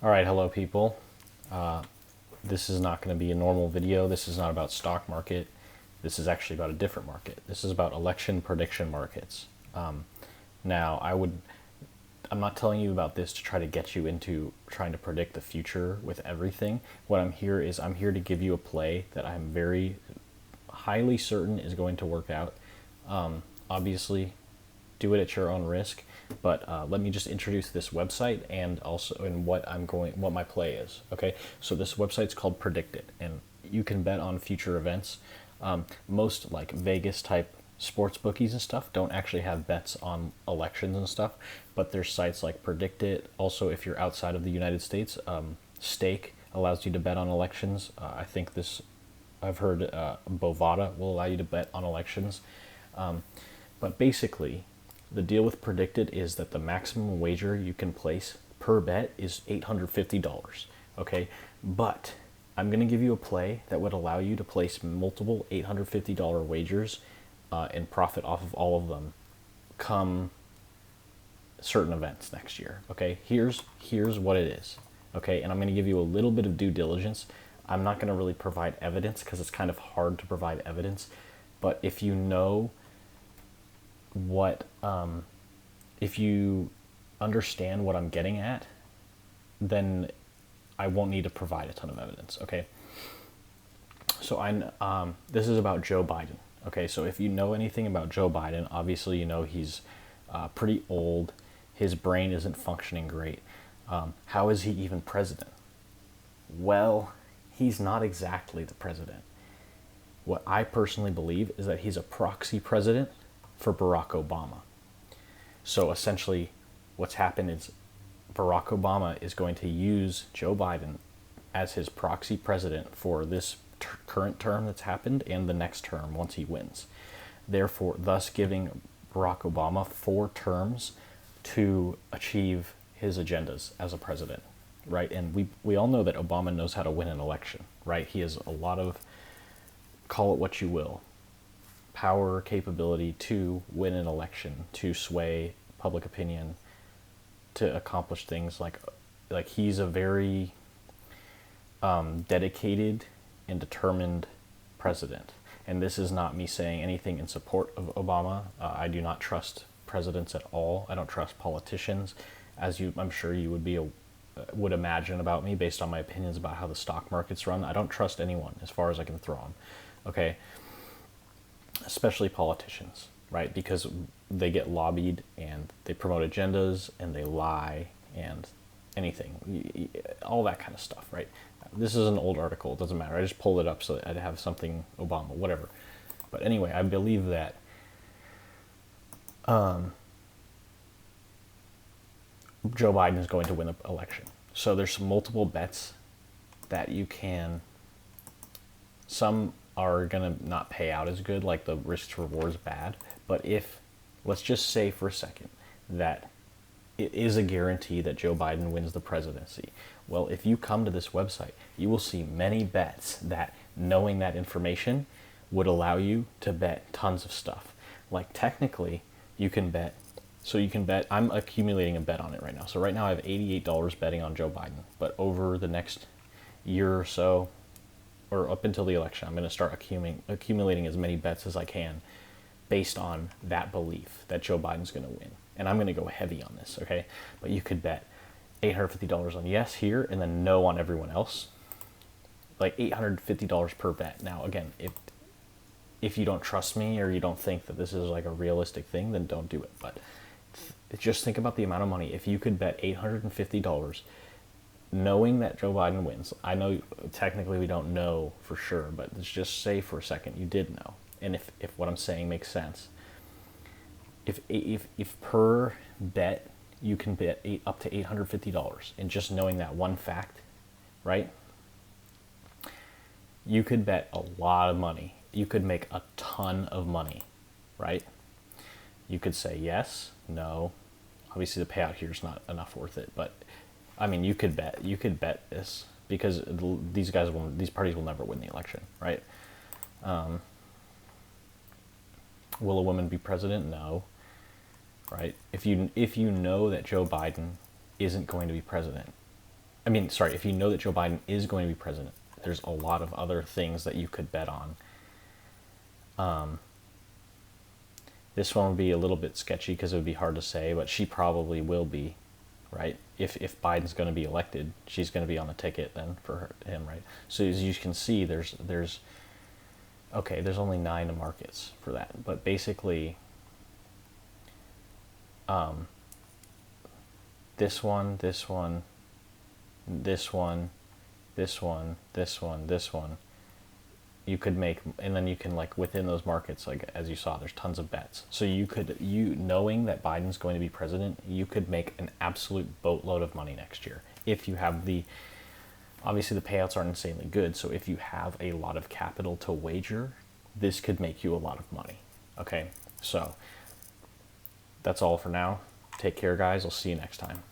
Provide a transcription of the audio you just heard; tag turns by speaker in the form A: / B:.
A: All right, hello people. Uh, this is not going to be a normal video. This is not about stock market. This is actually about a different market. This is about election prediction markets. Now, I'm not telling you about this to try to get you into trying to predict the future with everything. I'm here to give you a play that I'm very highly certain is going to work out. Obviously, do it at your own risk. But let me just introduce this website and also what my play is. Okay, so this website's called Predict It, and you can bet on future events. Most like Vegas type sports bookies and stuff don't actually have bets on elections and stuff, but there's sites like Predict It. Also, if you're outside of the United States, Stake allows you to bet on elections. I've heard Bovada will allow you to bet on elections. But basically, the deal with Predict It is that the maximum wager you can place per bet is $850. Okay, but I'm going to give you a play that would allow you to place multiple $850 wagers and profit off of all of them come certain events next year. Okay, here's what it is. Okay, and I'm going to give you a little bit of due diligence. I'm not going to really provide evidence because it's kind of hard to provide evidence, but if you know if you understand what I'm getting at, then I won't need to provide a ton of evidence. Okay. So this is about Joe Biden. Okay. So if you know anything about Joe Biden, obviously you know he's pretty old. His brain isn't functioning great. How is he even president? Well, he's not exactly the president. What I personally believe is that he's a proxy president for Barack Obama. So essentially, what's happened is Barack Obama is going to use Joe Biden as his proxy president for this current term that's happened and the next term once he wins. Therefore, thus giving Barack Obama 4 terms to achieve his agendas as a president, right? And we all know that Obama knows how to win an election, right? He has a lot of, call it what you will, power, capability to win an election, to sway public opinion, to accomplish things like he's a very dedicated and determined president. And this is not me saying anything in support of Obama. I do not trust presidents at all. I don't trust politicians, I'm sure you would imagine about me based on my opinions about how the stock market's run. I don't trust anyone as far as I can throw them. Okay. Especially politicians, right? Because they get lobbied and they promote agendas and they lie and anything, all that kind of stuff, right? This is an old article, it doesn't matter. I just pulled it up so that I'd have something Obama, whatever. But anyway, I believe that Joe Biden is going to win the election. So there's multiple bets that you can, some are going to not pay out as good, like the risk to reward is bad. But let's just say for a second that it is a guarantee that Joe Biden wins the presidency. Well, if you come to this website, you will see many bets that knowing that information would allow you to bet tons of stuff. Like technically, you can bet, I'm accumulating a bet on it right now. So right now I have $88 betting on Joe Biden, but over the next year or so, or up until the election, I'm going to start accumulating as many bets as I can based on that belief that Joe Biden's going to win. And I'm going to go heavy on this, okay? But you could bet $850 on yes here and then no on everyone else. Like $850 per bet. Now, again, if you don't trust me or you don't think that this is like a realistic thing, then don't do it. But just think about the amount of money. If you could bet $850 knowing that Joe Biden wins. I know technically we don't know for sure, but let's just say for a second you did know. And if what I'm saying makes sense, if per bet you can bet up to $850, and just knowing that one fact, right? You could bet a lot of money. You could make a ton of money, right? You could say yes, no. Obviously the payout here is not enough worth it, but I mean, you could bet this because these parties will never win the election, right? Will a woman be president? No, right? If you know that Joe Biden isn't going to be president, I mean, sorry, if you know that Joe Biden is going to be president, there's a lot of other things that you could bet on. This one would be a little bit sketchy because it would be hard to say, but she probably will be, right? If Biden's going to be elected, she's going to be on the ticket then for him, right? So as you can see, there's okay, there's only 9 markets for that, but basically, this one, this one, this one, this one, this one, this one, you could make, and then you can, like, within those markets, like as you saw, there's tons of bets. So you knowing that Biden's going to be president, you could make an absolute boatload of money next year if you have obviously the payouts aren't insanely good. So if you have a lot of capital to wager, this could make you a lot of money. Okay, so that's all for now. Take care, guys. I'll see you next time.